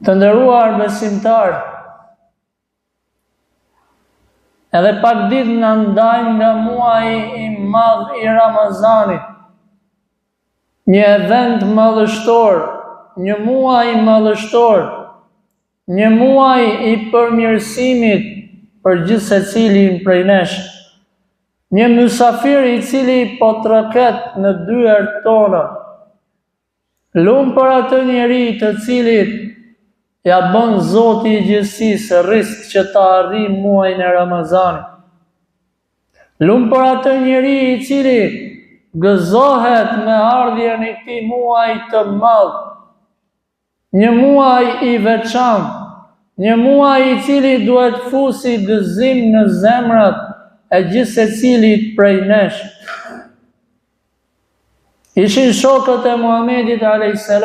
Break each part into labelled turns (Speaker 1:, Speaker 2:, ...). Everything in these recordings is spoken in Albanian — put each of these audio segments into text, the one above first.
Speaker 1: Të nderuar besimtar, edhe pak ditë na ndajnë nga muaji i madh i Ramazanit, një event madhështor, një muaj madhështor, një muaj i përmirësimit për gjithë secilin prej nesh, një mysafir i cili po troket në dyert tona. Lumë për atë njeri të cilit ja bën Zoti i gjithësisë risk që ta arrijë muajin e Ramazanit. Lumë për atë njeri i cili gëzohet me ardhjen e këtij muaji të madh, një muaj i veçantë, një muaj i cili duhet fusi gëzim në zemrat e gjithë secilit prej nesh. Ishin shokët e Muhamedit a.s.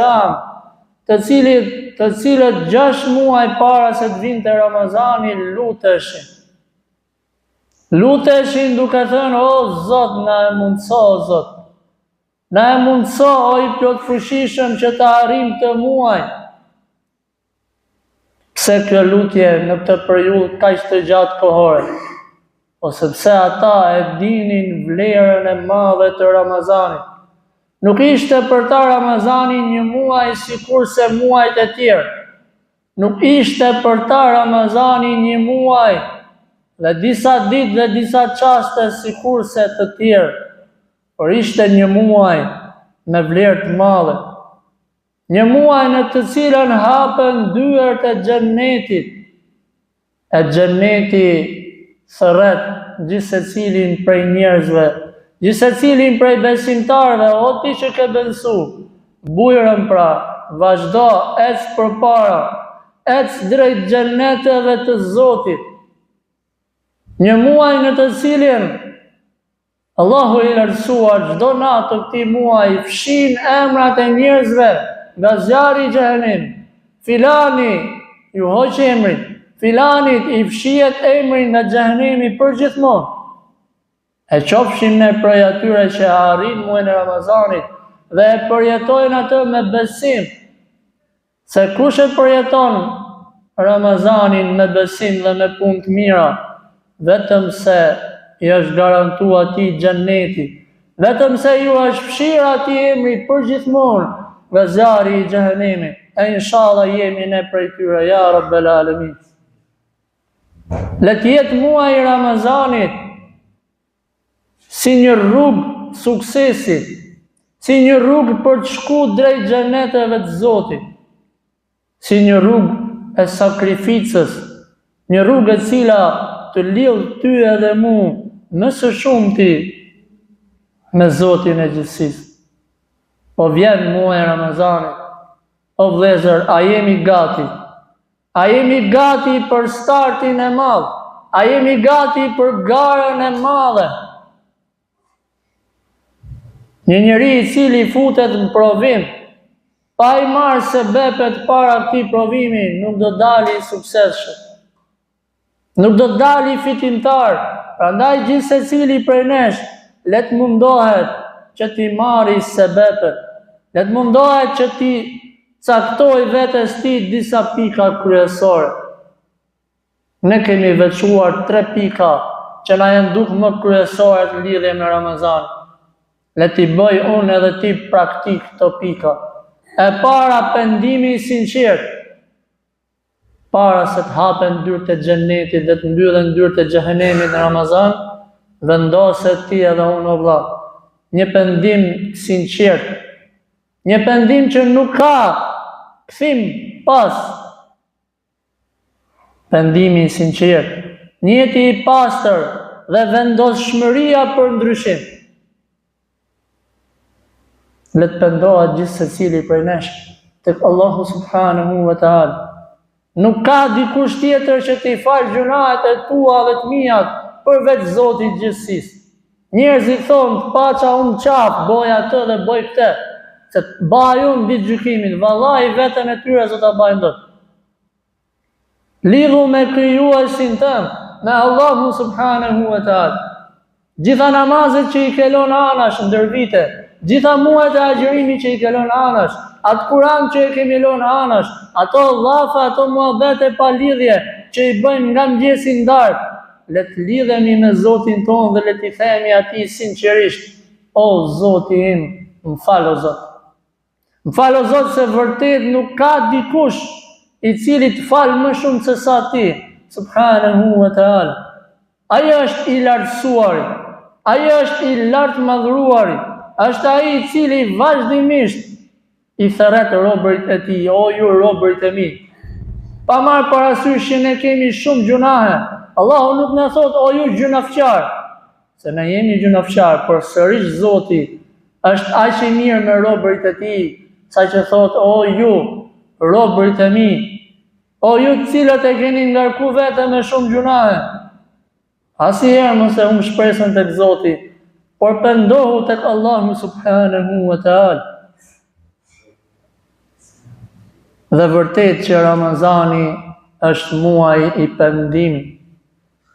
Speaker 1: të cilët 6 muaj para se të vinte Ramazani luteshin. Luteshin duke thënë, o Zot, na e mundso, o Zot. Na e mundso, o i plot fuqishëm që të arrijmë të muaj. Pse kjo lutje në këtë periudhë kaq të gjatë kohore? Ose pse ata e dinin vlerën e madhe të Ramazanit. Nuk ishte për ta Ramazani një muaj sikurse muajt e tjerë. Nuk ishte për ta Ramazani një muaj dhe disa ditë dhe disa çaste sikurse të tjerë, por ishte një muaj me vlerë të madhe. Një muaj në të cilën hapen dyert e xhennetit. E xhenneti thret gjithë secilin prej njerëzve, gjithë secilin prej besimtarëve, o ti që ke besu, bujrën pra, vazhdo, ec përpara, ec drejt xhenneteve të Zotit. Një muaj në të cilin Allahu i lartësuar çdo natë të këtij muaji fshin emrat e njerëzve nga zjarri i xhehenemit. Filani ju hoq emrin, filanit i fshihet emri nga xhehenemi përgjithmonë. E qofshin ne prej atyre që arrin muajin e Ramazanit dhe e përjetojnë atë me besim, se kush e përjeton Ramazanin me besim dhe me punë të mira, vetëm se i është garantuar atij xhenneti, vetëm se ju është fshirë atij emri përgjithmonë nga zjarri i xhehenemit. E inshallah jemi ne prej tyre, ja Rabbel Alamin. Le të jetë muaji i Ramazanit si një rrugë suksesi, si një rrugë për të shkuar drejt xheneteve të Zotit, si një rrugë e sakrificës, një rrugë e cila të lidh ty edhe mu më së shumti me Zotin e gjithësisë. Po vjen muaji i Ramazanit, o vëllezër, a jemi gati? A jemi gati për startin e madh? A jemi gati për garën e madhe? Një njeri i cili futet në provim, pa i marrë sebepet para këtij provimi, nuk do dali i suksesshëm. Nuk do dali fitimtar. Prandaj gjithë secili prej nesh le të mundohet që ti marrë sebepet, le të mundohet që ti caktoj vetes ti disa pika kryesore. Ne kemi veçuar 3 pika që na janë duk më kryesore në lidhje me Ramazan. Le t'i bëj unë edhe ti praktik këto pika. E para, pendimi i sinqert. Para se të hapen dyert e xhennetit dhe të mbyllen dyert e xhehenemit në Ramazan, vendoset ti edhe unë o vëlla. Një pendim sinqert. Një pendim që nuk ka kthim pas. Pendimi sinqert. Njeti i pastër dhe vendoshmëria për ndryshim. Le të pendohet gjithë secili prej nesh tek Allahu subhanahu wa taala. Nuk ka dikush tjetër që t'i falë gjunahet e tua dhe të mijat përveç Zotit gjithësisë. Njerëzit thonë, paça unë qafë, boj atë dhe boj këtë, se të baj unë ditë gjykimit, vallai veten e tyre zë ta bajnë dot. Lidhu me krijuesin tënd, me Allahu subhanahu wa taala. Gjitha namazet që i kelon anash ndër vite, gjitha muajt e agjërimit që i kelon anash, atë Kur'an që e kemi lënë anash, ato dhafa, ato muhabete pa lidhje që i bëjmë nga mëngjesi në darkë, le të lidhemi me Zotin tonë dhe le t'i themi atij sinqerisht: o Zoti im, më fal o Zot. Më fal o Zot, se vërtet nuk ka dikush i cili të fal më shumë se sa ti, subhanahu wa ta'ala. Ai është i lartësuari, ai është i lartëmadhëruari, është ai i cili vazhdimisht i thërret robërit e tij: o ju robërit e mi. Pa marrë parasysh që ne kemi shumë gjunahe, Allahu nuk na thot: o ju gjunafçar, se ne jemi gjunafçar, por sërish Zoti është aq i mirë me robërit e tij, saqë thot: o ju robërit e mi, o ju të cilët e keni ngarku vete me shumë gjunahe, asnjëherë mos e humb shpresën tek Zoti, por pendohu tek Allahu subhanahu wa ta'ala. Dhe vërtet që Ramazani është muaj i pendimit.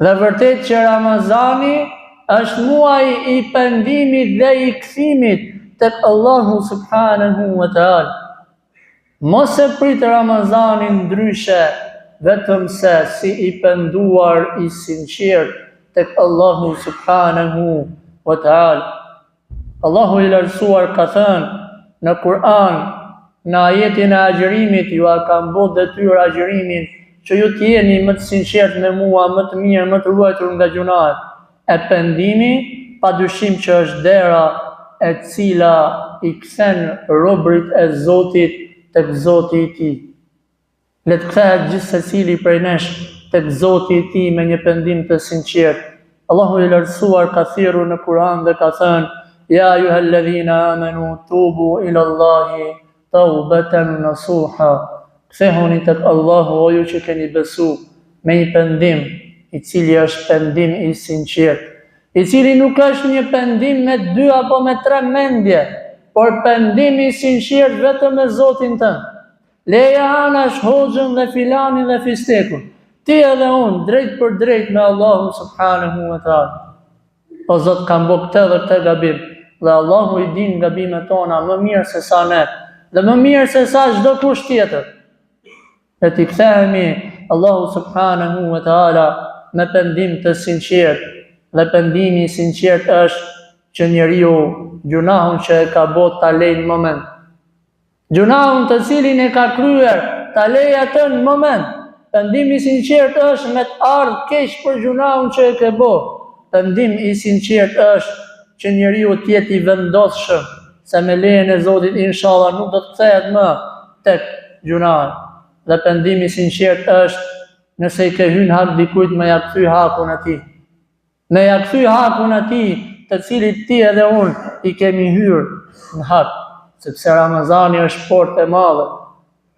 Speaker 1: Dhe vërtet që Ramazani është muaj i pendimit dhe i kthimit tek Allahu subhanahu wa ta'ala. Mos e prit Ramazanin ndryshe, vetëm se si i penduar i sinqert tek Allahu subhanahu wa ta'ala. Allahu i lartësuar ka thënë në Kur'an, në ajetin e agjërimit: ju a kam bërë detyrë agjërimin që ju të jeni më të sinqert me mua, më të mirë, më të ruajtur nga gjunahet. E pendimi, padyshim që është dera e cila i kthen robërit e Zotit tek Zoti i tij. Le të kthehet gjithsecili prej nesh tek Zoti i tij me një pendim të sinqert. Allahu i lartësuar ka thirrur në Kur'an dhe ka thënë: ja ayyuhalladhina amanu tubu ila Allahi taubatan nasuha. Kthehuni tek Allahu, o ju që keni besu, me një pendim i cili është pendim i sinqert, i cili nuk është një pendim me 2 apo me 3 mendje, por pendim i sinqert vetëm me Zotin tënd. Leja anash hoxhën dhe filanin dhe fistekun, ti edhe unë, drejt për drejt me Allahu subhanahu wa ta'ala. O Zot, kam bërë këtë dhe këtë gabim, dhe Allahu i din gabimet tona më mirë se sa ne, dhe më mirë se sa çdo kush tjetër. Dhe t'i kthehemi Allahu subhanahu wa ta'ala me pendim të sinqert, dhe pendimi i sinqert është që njeriu gjunahun që e ka bërë ta lejë në moment. Gjunahun të cilin e ka kryer ta lejë atë në moment. Pendimi i sinqert është me të ardhur keq për gjunahun që e ke bërë. Pendim i sinqert është që njeriu të jetë i vendosshëm se me lejen e Zotit inshallah nuk do të kthehet më tek gjunahet. Dhe pendimi i sinqert është nëse i ke hyrë hak dikujt me ja kthy hakun atij. Me ja kthy hakun atij, të cilit ti edhe unë i kemi hyrë në hak, sepse Ramazani është portë e madhe.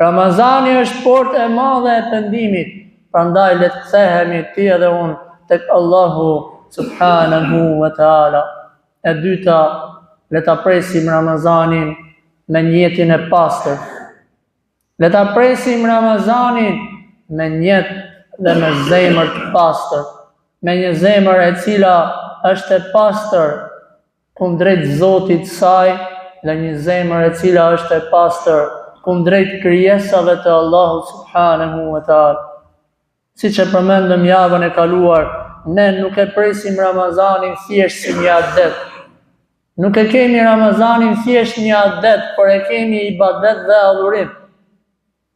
Speaker 1: Ramazani është portë e madhe e pendimit. Prandaj le të kthehemi ti edhe unë tek Allahu subhanahu wa ta'ala. E dyta, le ta presim Ramazanin me njetin e pastër. Le ta presim Ramazanin me njet dhe me zemër të pastër, me një zemër e cila është e pastër kundrejt Zotit saj, dhe një zemër e cila është e pastër kundrejt krijesave të Allahu subhanahu wa ta'ala. Siç e përmendëm javën e kaluar, ne nuk e presim Ramazanin thjesht si një adet. Nuk e kemi Ramazanin thjesht një adet, por e kemi ibadet dhe adhurim.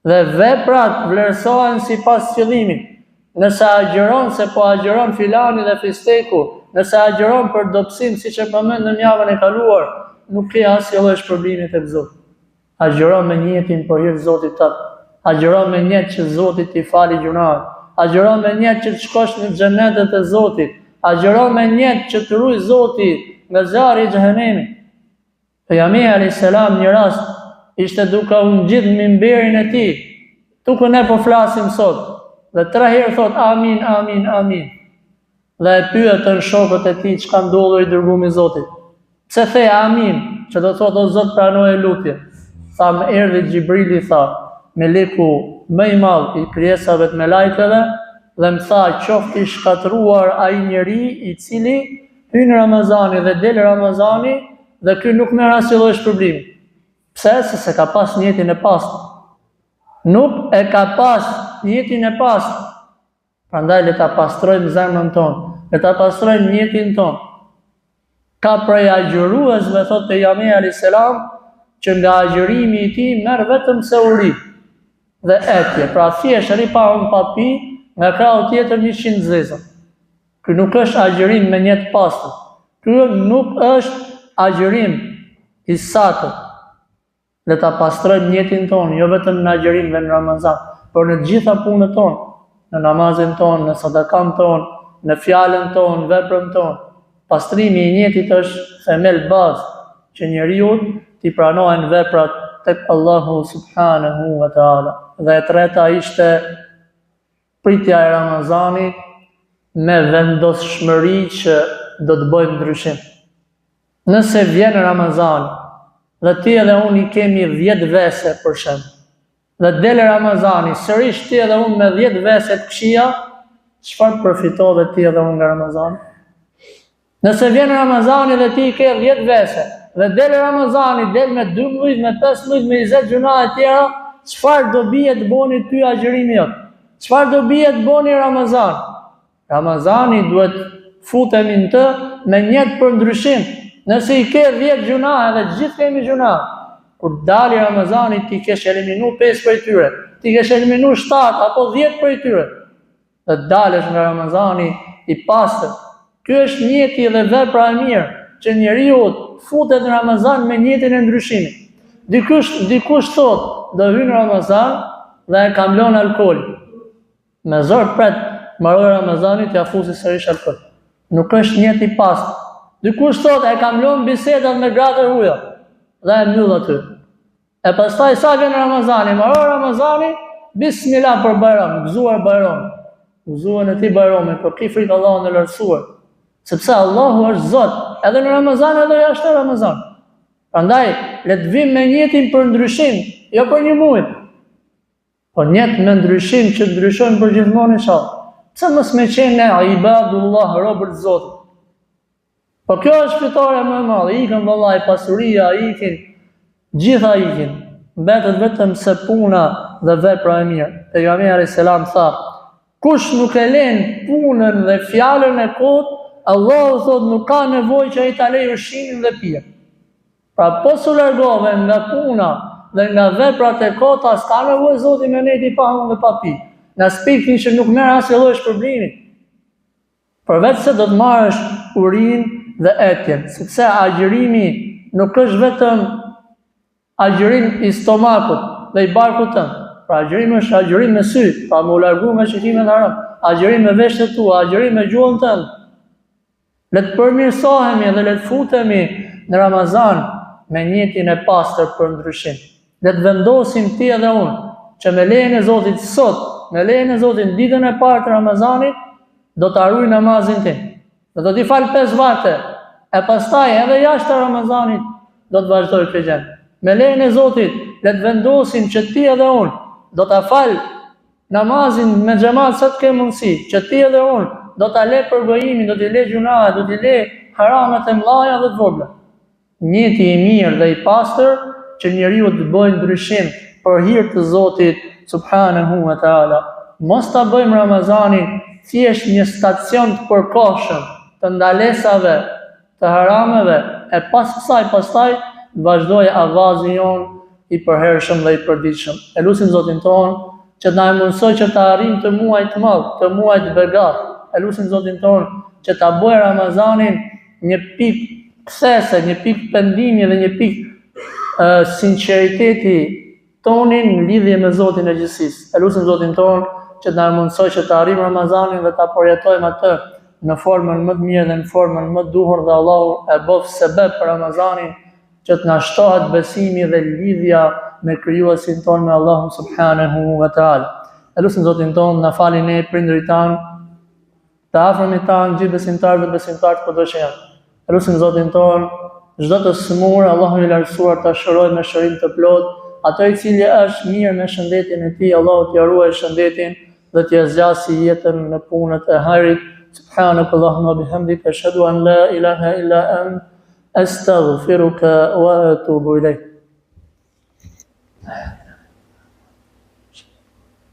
Speaker 1: Dhe veprat vlerësohen sipas qëllimit. Nëse agjeron se po agjeron filani dhe fisteku, nëse agjeron për dobësim, siç e përmendëm javën e kaluar, nuk ke asnjë lloj problemi tek Zoti. Agjeron me njetin për hir të Zotit tënd. Agjeron me njet që Zoti t'i fali gjunahet. Agjeron me njet që të shkosh në xhenetet e Zotit. Agjeron me njet që të ruaj Zoti nga zjarri i xhenemit. Pejgamberi alayhis salam një rast ishte duke u ngjit në mimberin e tij. Tukë ne po flasim sot. Dhe 3 herë thot amin, amin, amin. Dhe e pyetën shokët e tij çka ndodhur i dërguari i Zotit. Pse the amin, që do thotë o Zot pranoje lutjen. Tha më erdhi Xhibrili, tha, meleku më i madh i krijesave të melajkeve, dhe më tha qoftë i shkatëruar ai njeri i cili hyn Ramazani dhe del Ramazani dhe ky nuk merr asnjë lloj shpërblimi. Pse? Se ka pas njetin e pastër. Nuk e ka pas njetin e pastër. Prandaj le ta pastrojmë zemrën tonë, le ta pastrojmë njetin tonë. Ka prej agjëruesve, thotë pejgamberi alayhis salam, që nga agjërimi i tij merr vetëm se uri dhe etje. Pra thjesht ripa un papi, nga krau tjetër 100 zeza. Ky nuk është agjërim me njet pastër. Ky nuk është agjërim i saktë. Le ta pastrojmë njetin tonë, jo vetëm në agjërim dhe në Ramazan, por në të gjitha punët tonë, në namazin tonë, në sadakan tonë, në fjalën tonë, veprën tonë. Pastrimi i njetit është themel bazë që njeriu t'i pranojnë veprat tek Allahu subhanahu wa taala. Dhe e treta ishte pritja e Ramazanit me vendosshmëri që do të bëjmë ndryshim. Nëse vjen Ramazani dhe ti edhe unë i kemi 10 vese për shemb, dhe del Ramazani, sërish ti edhe unë me 10 vese të këqija, çfarë përfitove ti edhe unë nga Ramazani? Nëse vjen Ramazani dhe ti i ke 10 vese, dhe del Ramazani, del me 12, me 15, me 20 gjuna e tjera, çfarë do bie të boni ty agjërimi jot? Çfarë do bie të boni Ramazan? Ramazani duhet futemi në të me njet për ndryshim. Nëse i ke 10 gjuna edhe gjithë kemi gjuna, kur dali Ramazani ti kesh eliminu 5 prej tyre, ti kesh eliminu 7 apo 10 prej tyre, dhe dalesh nga Ramazani i pastër. Ky është njeti dhe vepra e mirë, që njeriu futet në Ramazan me njetin e ndryshimit. Dikush thot, do hyn Ramazan dhe e kam lënë alkool. Me zor pret, mbaroj Ramazanit ja fusi sërish alkool. Nuk është njeti i pastër. Dikush thot, e kam lënë bisedat me gratë e huaja dhe e mbyll aty. E pastaj sa vjen Ramazani, mbaroj Ramazani, bismillah për Bajram, gëzuar Bajram. Gëzuar në ti Bajramin, për ki fritë Allahun e lartësuar. Sepse Allahu është Zot, edhe në Ramazan edhe jashtë Ramazan. Prandaj, le të vim me njetin për ndryshim, jo për një muaj. Po njet me ndryshim që ndryshojnë për gjithmonë inshallah. Pse mos me qenë ne ibadullah, robër të Zotit? Po kjo është fitore më e madhe, ikën vallai pasuria, ikin, gjitha ikin. Mbetet vetëm se puna dhe vepra e mirë. Pejgamberi alayhis salam tha, kush nuk e len punën dhe fjalën e kot, Allahu thot nuk ka nevojë që ai ta lejë ushqimin dhe pijen. Pra po s'u largove nga puna dhe nga veprat e kota, s'ka nevojë Zoti me ne ti pa hënë dhe pa pi. Në aspektin që nuk merr asnjë lloj shpërblimi. Përveç se do të marrësh urinë dhe etjen, sepse agjërimi nuk është vetëm agjërim i stomakut dhe i barkut tënd. Pra agjërimi është agjërim me sy, pra më u largu nga shikimet haram, agjërim me veshët tua, agjërim me gjuhën tënde. Le të përmirësohemi dhe le të futemi në Ramazan me njetin e pastër për ndryshim. Le të vendosim ti edhe unë që me lejen e Zotit sot, me lejen e Zotit në ditën e parë të Ramazanit, do të harroj namazin tim. Do t'i fal 5 vakte, e pastaj edhe jashtë Ramazanit do të vazhdoj këtë gjë. Me lejen e Zotit, le të vendosim që ti edhe unë do ta fal namazin me xhamat sa të ke mundësi, që ti edhe unë do ta le për gojimin, do t'i le gjunahe, do t'i le haramat e mëdha dhe të vogla. Njeti i mirë dhe i pastër që njeriu të bëjë ndryshim për hir të Zotit subhanahu wa taala. Mos ta bëjmë Ramazanin thjesht një stacion të përkohshëm të ndalesave, të harameve, e pas kësaj pastaj vazhdoj avazi jon i përhershëm dhe i përditshëm. E lutim Zotin ton që na mundsoj që ta arrijmë të muaj të madh, të muaj të begat. E lutim Zotin ton që ta bëjë Ramazanin një pikë kthese, një pikë pendimi dhe një pikë sinqeriteti tonin në lidhje me Zotin e gjithësisë. E lutim Zotin ton që na mundsoj që ta arrijmë Ramazanin dhe ta përjetojmë atë në formën më të mirë dhe në formën më të duhur, dhe Allahu e bëf sebeb për Ramazanin që të na shtohet besimi dhe lidhja me krijuesin ton, me Allahun subhanahu wa taala. E lutim Zotin ton na falë ne prindërit tan, të afërmit tan, gjithë besimtarët dhe besimtarët kudo që janë. E lutim Zotin ton çdo të smur, Allahu i lartësuar ta shërojë me shërim të plot, ato i cili është mirë me shëndetin e tij, Allahu t'i ruaj shëndetin dhe t'i zgjasë jetën në punët e hajrit. Subhanakallahumma bihamdika ashhadu an la ilaha illa ant astaghfiruka wa atubu ilayk.